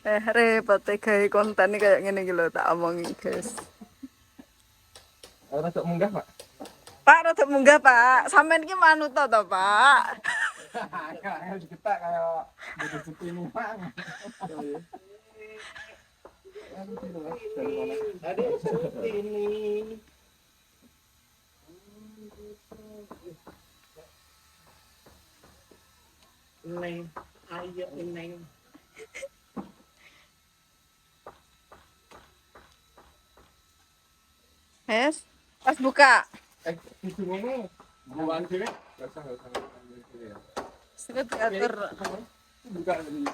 Repot gawe konten iki kayak ngene iki lho tak omongi, guys. Ora tok munggah, Pak. Pak, rada munggah, Pak. Sampeyan iki manut to, Pak. Kayak diketak kayak butuh cuti numpang. Ada cuti ini. Neng, ayo neng. Yes. Pas buka. Itu ngomong. Buang sini. Enggak usah. Seret diatur. Buka tadi.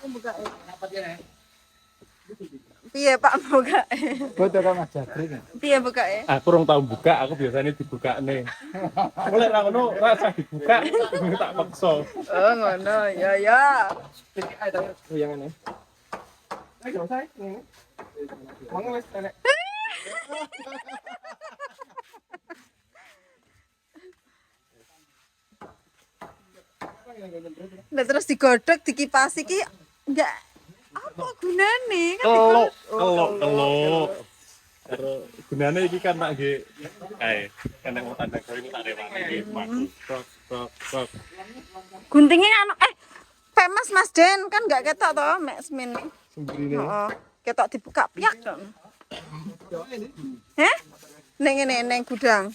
Buka. Rapat ya, Nek. Piye, Pak, buka? Foto kok Mas Jabrik. Piye buka ya? Aku kurang tahu buka, aku biasanya dibuka nih. Mulai ra ngono rasa dibuka, tak paksa. Oh, ngono. Ya. Iki ae ta goyangane. Ayo usah. Mangga wis enek. Lah terus digodhog, dikipasi ki enggak apa gunane kan Kelok. Karo gunane iki kan tak nggih kae kena mau tanda kowe tak rewani iki. Tok. guntingnya anu famous Mas Den kan enggak ketok to mek semene. Sembrine. Heeh. Ketok dibuka piak to. Heh? Neng gudang.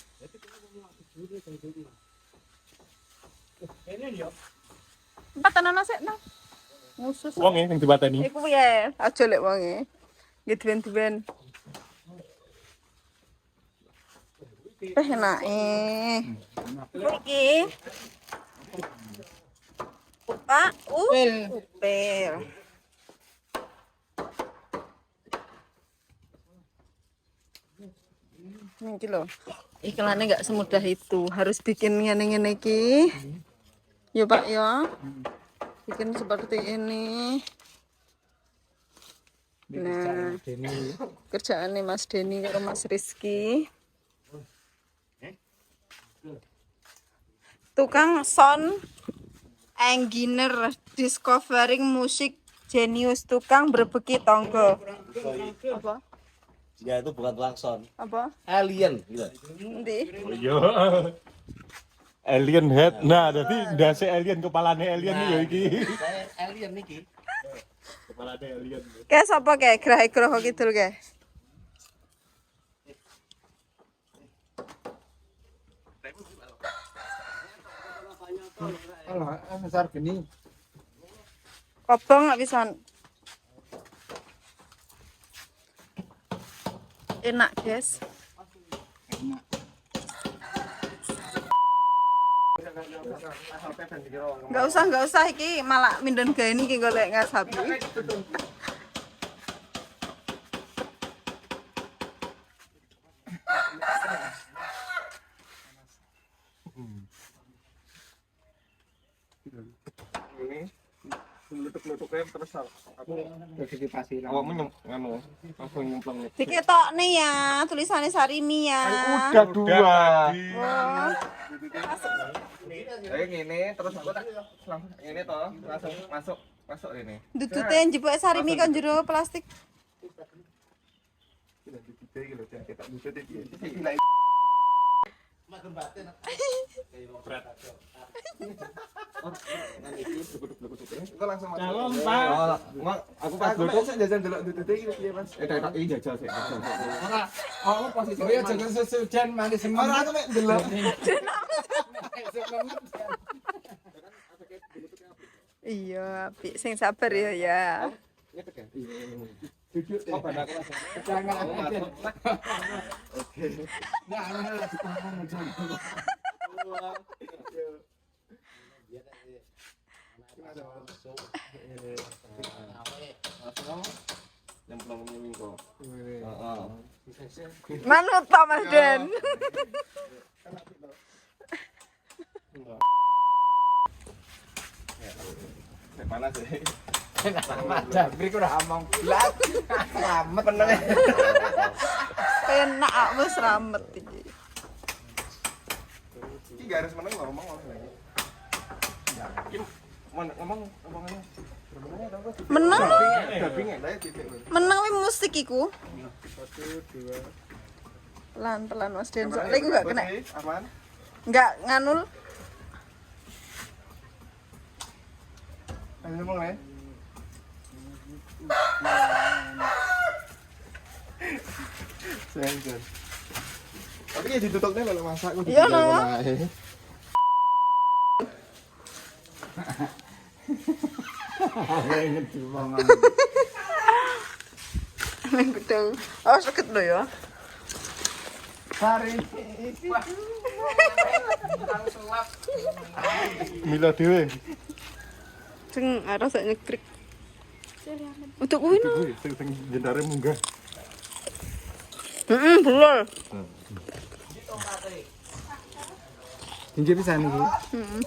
Empat tenan sik no. Ngusus. Wong e sing dibateni. Iku piye? Aja lek wonge. Nggih diben-diben. Enake. Iki. Upil. Ini loh. Iklannya nggak semudah itu. Harus bikin ngene-ngene iki. Ya Pak ya. Bikin seperti ini. Nah, kerjaan nih Mas Denny karo Mas Rizky. Tukang sound engineer discovering musik genius, tukang berbeki tonggo. Apa? Ya itu bukan klakson. Apa? Alien gitu. Endi? Oh iya. Alien head. Nah, dadi ndase alien kepalane alien iki ya iki. Saya alien niki. Kepalane alien. Kayak sapa kayak gerah-gerah kidul kayak? Alah, besar gini. Kobong nggak bisa. Enak guys. Nggak usah iki malah minden gawe iki golek ngasapi. Ini meletuk-letuknya terus aku dikipasi. Awakmu nganu langsung nyemplung. Diketok nih ya, tulisannya Sarimi ya. Udah dua. Oh. Kayak gini terus aku tak langsung ini toh langsung masuk ini. Dudute njebuk Sarimi kan jero plastik. Itu langsung masuk. Calon, Pak. Oh, aku pas dulu jajan delok dudute iki piye, Mas? Tak jajal sik. Ora, aku posisi. Oh ya jajan sesujan manis semua. Ora aku mek delok. Iya, apik sing sabar ya ya. Duduk oh badan aku langsung. Jangan aku masuk. Oke. Nah, ana lagi ngomong aja. Nyemplung ini kok. Heeh. Manut Pak Mas Den. Panas sih. Mas Jabrik udah omong blas. Selamat bener. Penak wis ramet iki. Iki garis meneng ngomong lagi. ngomong omongannya. Menang. Dapingnya lah titik. Menang wi musik iku. 1 2. Pelan-pelan Mas Den. Soalnya iku gak kena. Aman. Enggak nganul. Ayo ngomong ya. Sensor. Tapi ya ditutupnya kalau masak aku Iya, no. Nang gedung. Oh, sakit lho ya. Hari langsung lap. Mila dhewe. Sing arah sak nyekrik. Untuk kuwi no. Sing jendare munggah. Belum. Injil pisan iki. Heeh.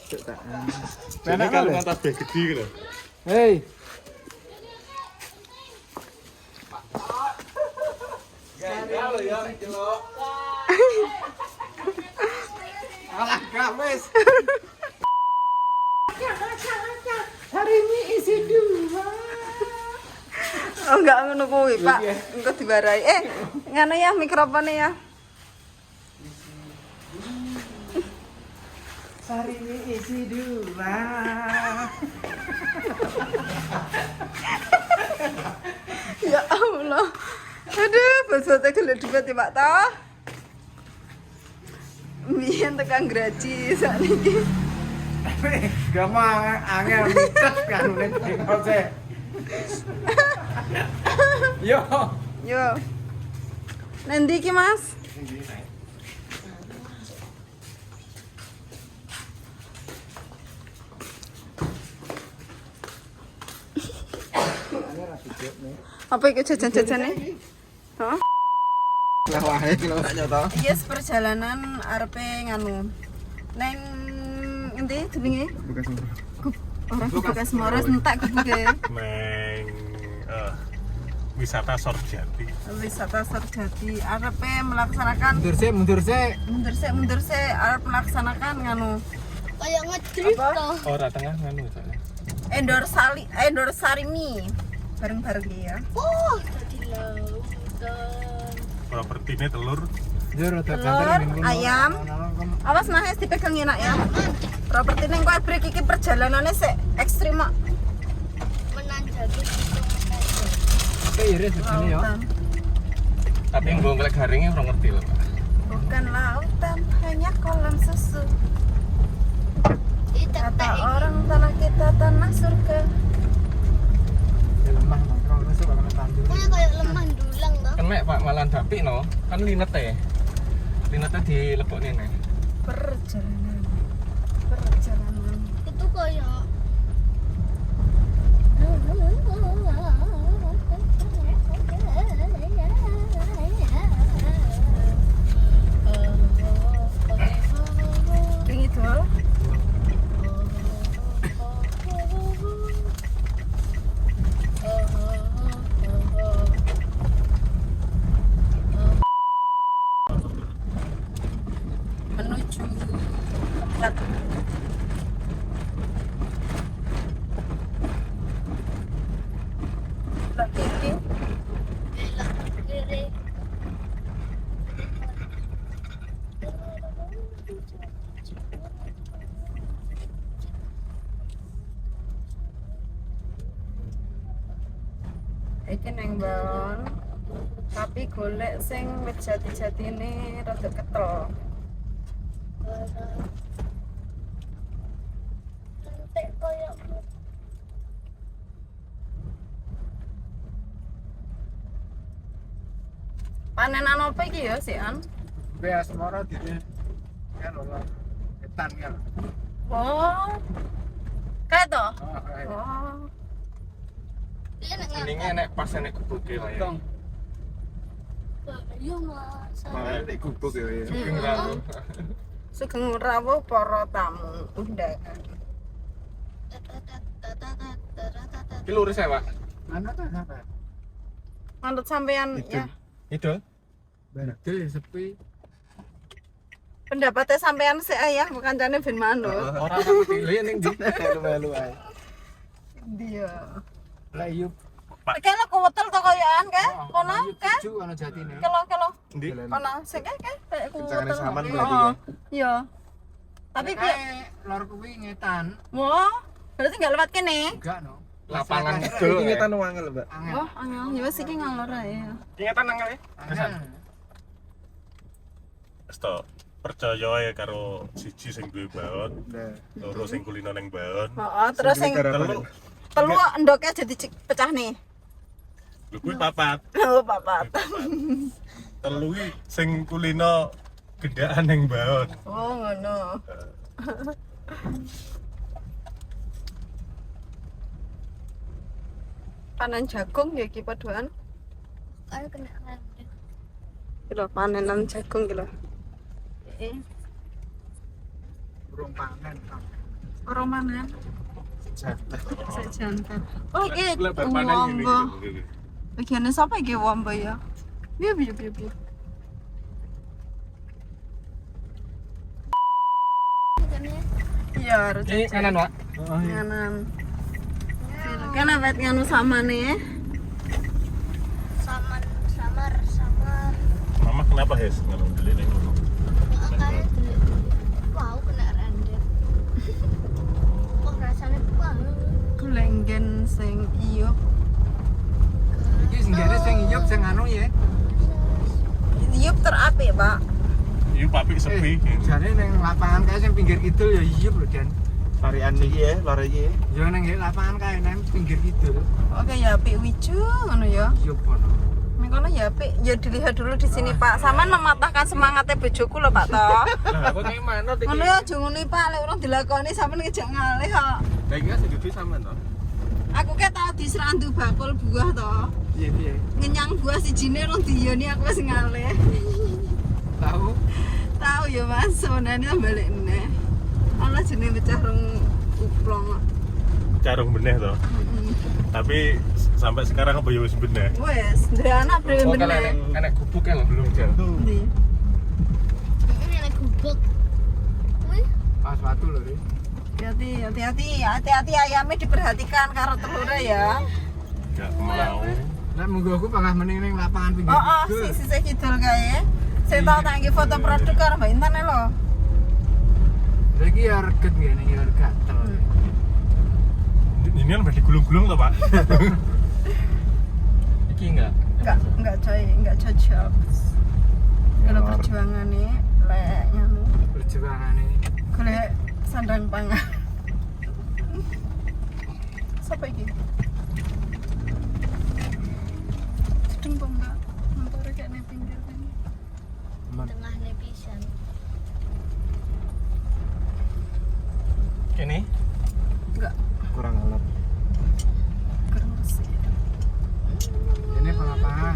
Tak. Nenek kalau ngantas gede gitu. Hei. Gagal ya kilo. Alah games. Hari ini isi 2. Oh, enggak ngono kuwi, Pak. Engko diwarai. Ngono ya mikrofonnya ya. Hari ini isi 2. Ya Allah. Aduh, basotnya gelet debat ya, Pak toh. Biyen tekan graji sakniki. Gak mau angel mitet kan nek ngose. Yo. Yo. Nanti ki, Mas? Apa itu jajan-jajannya? Hah? Lah wae kilo tak nyoto. Yes, perjalanan arepe nganu. Neng endi jenenge? Orang bekas Moros entek kebuke. Neng wisata Sorjati. Wisata Sorjati arepe melaksanakan Mundur sih. mundur sih arep melaksanakan nganu. Kayak ngedrift Apa? toh. Ora tengah nganu soalnya. Endor Sarimi. Bareng-bareng ya. Oh, tadi lautan. Propertine telur. Telur, ayam. Awas Mahes dipegang enak ya. Properti neng kowe break iki perjalanannya sik ekstrim mak. Menanjaki gitu. Oke, iris begini ya. Lautan. Tapi yang gue ngelek garingnya orang ngerti loh. Bukan lautan, hanya kolam susu. Itu Kata orang tanah kita tanah surga. Lemah kalau rusuk bakal tandur. pokoknya kayak lemah dulang toh. Kan mek Pak malan dapi no. Kan linete. Linete dilebokne nih. Perjalanan. Itu kayak Ring itu al. Menuju tempat lagi ini. belok kiri. Iki neng Bang. Tapi golek sing wit jati-jatine rada ketel. Nanti kayak Panenan apa iki ya, Sian? Beas moro dite. Kan ora etan kan. Oh. Kayak to? Oh, kayak. Oh. dia nak Mendingnya nek pas nek kubuke lah ya. iya mas. Malah nek gubuk ya. Sugeng rawu. Sugeng rawuh para tamu undangan. Ki lurus ya, Pak. Mana ta sampe? Manut sampean ya. Itu. Betul sepi. Pendapatnya sampean sih ayah bukan jane ben manut. Orang aku pilih ning ndi melu-melu ae. Dia. Lah iya. Kene kuwetel to koyokan ke? Kono ke? Ju ana jatine. Kelo. Ndi? Kono sing ke kayak Kencangane kuwetel. saman Oh, berarti ya? Iya. Tapi piye? Lor kuwi ngetan. Wah, berarti nggak lewat kene. Enggak no. Lapangan Lapangan itu ingetan wangel, Mbak. angel. Oh, angel. Ya wis iki ngalor ae. Ingatan nanggal ya? Angel. Wis to, percaya ae karo siji sing duwe baon, Nah, loro sing kulino ning baon. Heeh, terus sing Telu, telu endoknya jadi pecah nih. lho kuwi papat. Oh, papat. Telu iki sing kulino gendaan ning baon. Oh, ngono. Panen jagung ya iki paduan. Ayo kena rende. Iki lho panenan jagung iki lho. Burung panen. Orang panen. Sejantan. Oh, iki Lebar panen ngene wombo. iki. Bagiannya siapa iki wombo ya? Biar. Kene Iya, harus Kanan, Pak. kanan. Kan awet nganu sama nih. samar. Mama kenapa Hes ngono dele ning ngono? Kayak gede. Wow, kena rende. Kok rasanya banget. Kulenggen sing iyo. Iki sing gere sing iyup sing anu ya. Iyup terapik, Pak. Iya papi sepi. Jane ning lapangan kae sing pinggir kidul ya iyup lho, Dan. varian iki ya, lor iki ya. Ya ning lapangan kae nang pinggir kidul. Oke ya apik wiju ngono ya. Iyup kono. Ning kono ya apik. Ya dilihat dulu di sini, Pak. Saman mematahkan semangatnya bojoku lho, Pak toh. Lah, kok kayak mana iki? Ngono ya aja ngono Pak, lek urung dilakoni sampean ngejak ngalih kok. Lah iki sing gede sampean to. Aku ke tau diserandu bakul buah toh. Piye piye? Ngenyang buah sijine rong diyoni aku wis ngalih. Tahu? Tahu ya Mas, sebenarnya balik neh. Allah jenenge pecah rong uplong. Carung beneh to. Tapi sampai sekarang apa ya wis beneh? Wes, ndek anak brewe Oh, kalau meneh. enek gubuk kan belum jal. Ndi? Ini enak gubuk. Wih, Pas watu lho, Ri. Hati-hati ayamnya diperhatikan karo telurnya ya. Gak mau. Lah monggo aku pangah meneng ning lapangan pinggir. Oh, kidul. sisi kidul kae. Saya tau tak nggih foto produk karo Mbak Intan lho. Lah iki ya reget ngene ya gatel. Ini kan berarti gulung-gulung toh, Pak? Iki enggak. Enggak cocok. Kalau perjuangannya lek nyanu Perjuangane. golek sandang pangan. Siapa iki? Sedeng po enggak? Motornya kayak nih pinggir kan. tengah nepisan. Ini Enggak, Kurang alap. kurang sih. Ini lapangan.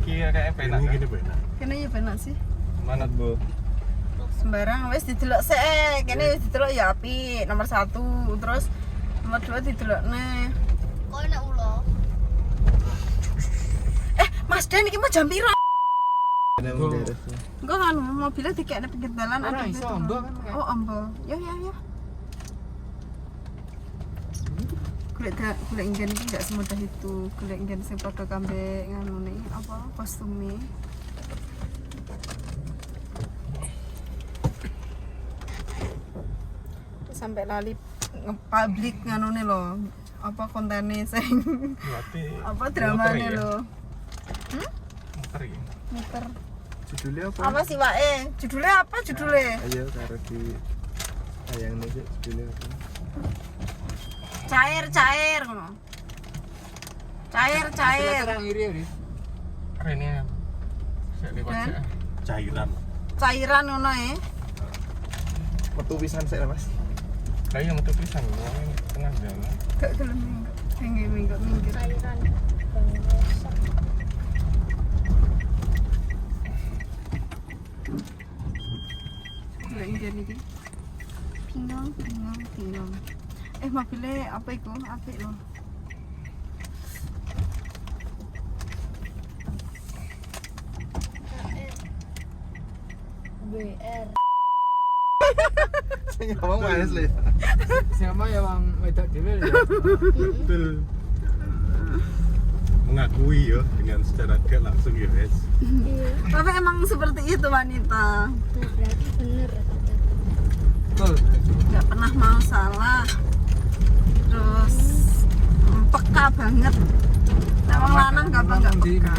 kayak penak. Ini gini penak. Kene ya benar sih. Mana Bu? Sembarang wis didelok sik, kene wis didelok ya apik, nomor 1. Terus nomor 2 didelokne. Kok enak ulo? Mas Den iki mau jam piro? Ada Oh. beresnya. Enggak kan mobilnya dikekne pinggir dalan Ora ada iso, gitu. ambo kan, kayak. Oh, ambo. Ya. Golek ingin iki enggak semudah itu. Golek ingin sing padha kambe nganune apa kostume. Sampai lali nge-public nganune lho. Apa kontene sing Berarti apa dramane lho. muter ya. Muter. Judulnya apa? Apa sih wae? Judulnya apa judulnya? Ayo karo di sayang nih judulnya apa? Cair ngono. Cair. Terang iri ya, Ri. Keren ya. Saya lewat Dan? saya. Cairan. Cairan ngono Metu pisan sik lah, Mas. Lah iya metu pisan wong tengah jalan. Gak gelem minggir. Cairan bangsa. Golek ingin iki. Bingung. Mobilnya apa iku? Apik lho. BR. Sing ngomong manis lho. Siapa ya wong wedok dhewe ya. Betul. Mengakui ya dengan secara gak langsung ya guys. Tapi emang seperti itu wanita. Tuh, berarti bener kata. Betul. Gak pernah mau salah. Terus peka banget. Emang lanang gampang gak di peka.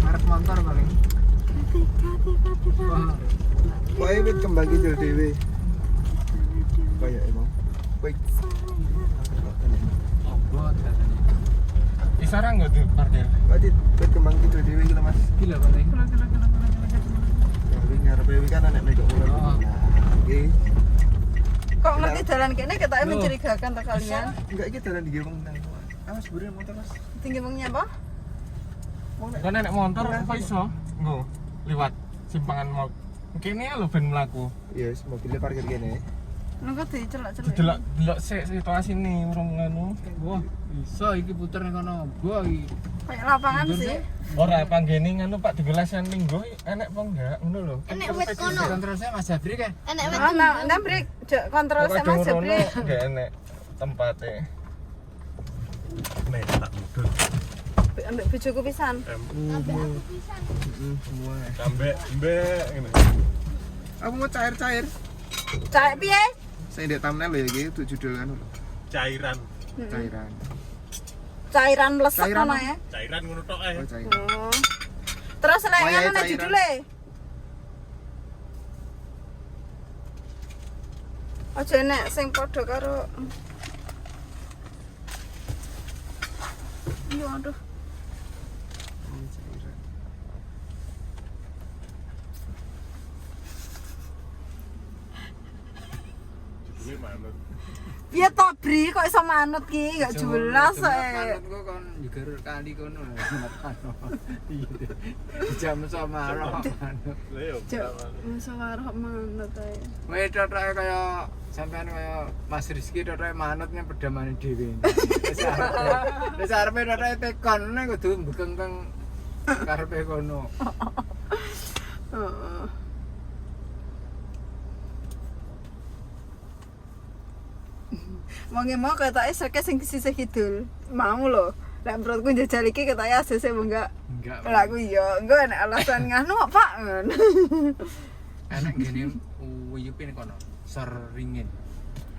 Arep motor paling. Wah, Kowe wit kembang kidul dhewe. Kayak emang. Kowe obot katanya. Isara nggak tuh parkir? Kowe wit kembang kidul dhewe iki lho Mas. Gila paling. Jadi ngarepe iki kan nek nek ulen. Oh. Nggih. Kok ngerti jalan kene kita mencurigakan tak kalian? Enggak iki dalan iki wong nang. Mas buri motor Mas. Tinggi mengnya apa? Kan nek motor apa iso? Nggo, liwat simpangan mau. Kene lho ben mlaku. Ya wis mobilnya parkir kene. Nunggu dicelak-celak. Delok sik situasi nih urung ngono. Wah, iso iki puter ning kono. Gua iki. Kayak lapangan sih. Ora panggene ngono Pak digelasan minggu enek apa enggak ngono lho. Enek wit kono. Kontrol saya Mas Jabri kan. Enek wit Oh, nah break kontrol sama Jabri. Enggak enek tempatnya. Nih tak mudun. Ambek bojoku pisan. Semua. Sampai mbek ngene. Aku mau cair-cair. Cak piye? Saya ndek thumbnail lho ya iki untuk judul kan. Cairan. Cairan. Cairan mlesek Cairan ngono apa? ya. Cairan ngono tok ae. Oh, cairan. Oh. Terus lek Wayahe ngono nek cairan. judule. Aja nek sing padha karo Yo aduh. Ini cairan. Ini mana? Piye to Bri kok iso manut ki gak jelas kok. Manutku kon jeger kali kono. Iya. Jam sama roh. Leo. Iso karo manut ae. Kowe totoke kaya sampean kaya Mas Rizky totoke manutnya pedamane dhewe. Wis arepe totoke tekon nek kudu mbekengkeng karepe kono. Heeh. Wonge mau ketoke sreke sing sisih kidul. Mau lho. Lek menurutku njajal iki ketoke asese enggak. Enggak. Lah aku iya, engko nek alasan nganu Pak. Enak gini uyupin kono. Seringin.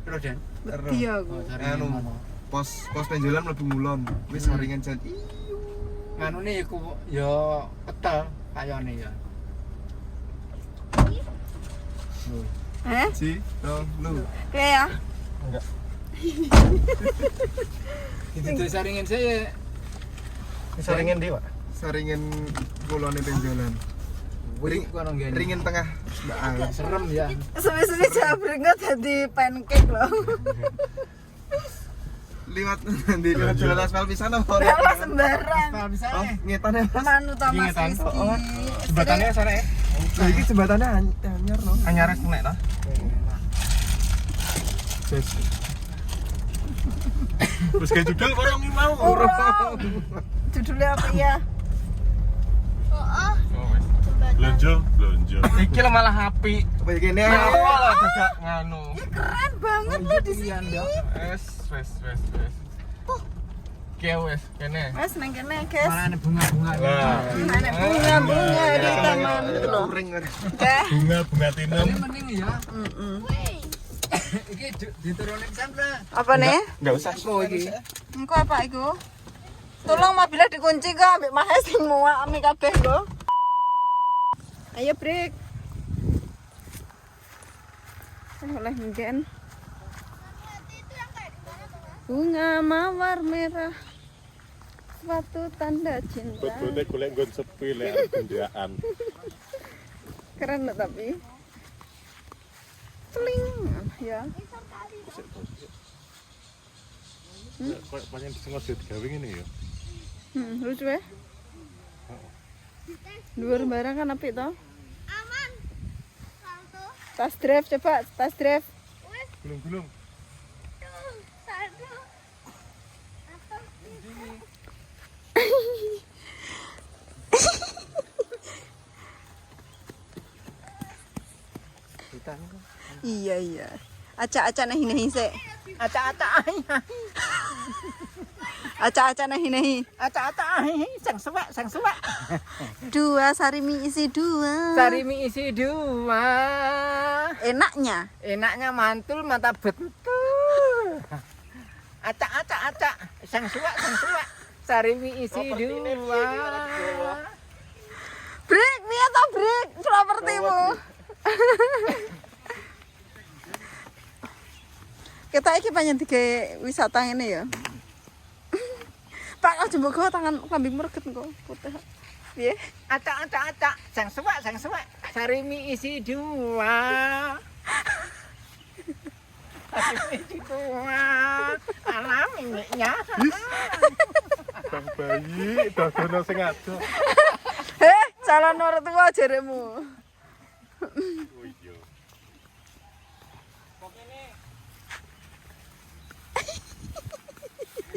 Terus Dan. Wedi aku. Oh, seringin Anu. kono. Pos penjualan mlebu mulon. Wis saringan jan. Nganu nih aku ya petel kayane ya. Si, lu. Piye ya? Itu saringin saya. Saringan di Pak. Saringan kulone penjualan. Ring kono ngene. Ringin tengah. Mbak Al. Serem ya. Suwi-suwi jabring kok dadi pancake lho. Liwat nanti liwat jalan aspal pisan apa ora? Ora sembarang. Apa bisa Oh, ngetane Mas. Manut ta Mas Ingetan. Rizky. Oh, Jembatannya sana ya. Lah iki jembatannya anyar no. Anyar nek ta. Wis. Terus kayak judul orang ini mau. Urung. Judulnya apa ya? Oh, jembatan. Belanja. Iki lo malah api. Kayak gini. Malah dadak nganu. Ya keren banget loh di sini. Wes. Wes kene. Mas nang kene, guys. Malah ada bunga-bunga. Wah. Ada bunga-bunga di taman itu loh. Ring. Oke. Bunga tinem. Ini mending ya. Wih, Iki diturunin sampe. Apa nih? Enggak usah. Oh iki. Engko apa iku? Tolong mobilnya dikunci kok ambek Mahes sing muak ame kabeh kok. Ayo break. Oleh mungkin. Bunga mawar merah. Suatu tanda cinta. Bebone golek nggon sepi lek bendakan. Keren loh tapi. Teling ya. Kok pancen disengaja digawe ngene ya. Lucu ya. Dhuwur barang kan apik to? aman. Salto. Tas drive coba, tas drive. Wih, Gulung-gulung. tuh, salto. Atau hutan. Iya. Acak-acak nahi sik. Acak-acak ahi. Acak-acak nahi. Acak-acak ahi. Sang suwak. 2 sarimi isi 2. Sari mie isi 2. Enaknya. Enaknya mantul mata betul. Acak. Sang suwak. Sari mie isi 2. Break, piye to break propertimu? Kita iki panjen dige wisata ngene ya. Pak aja mbok tangan kambing mereget engko putih. Piye? Acak. Sang suwak. Sari mie isi 2. Sari mie isi 2. Alam minyak. Bang bayi, dadono sing ado. Calon ortua jaremu. Oh iya.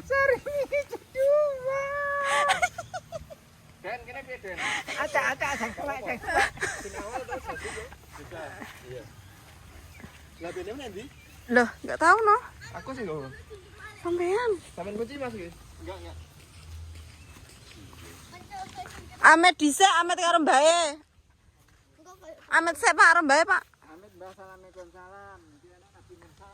Sari mie isi 2. Dan kene piye, Den? Acak, sang suwak. Lah bene endi? Loh, enggak tahu no. Aku sih nggawa. Sampean. Sampeyan kunci Mas iki. Enggak. Amet dhisik, Amet karo mbae. Amet sik Pak karo mbae, Pak. Amit mbah salam. Dene Nabi Musa.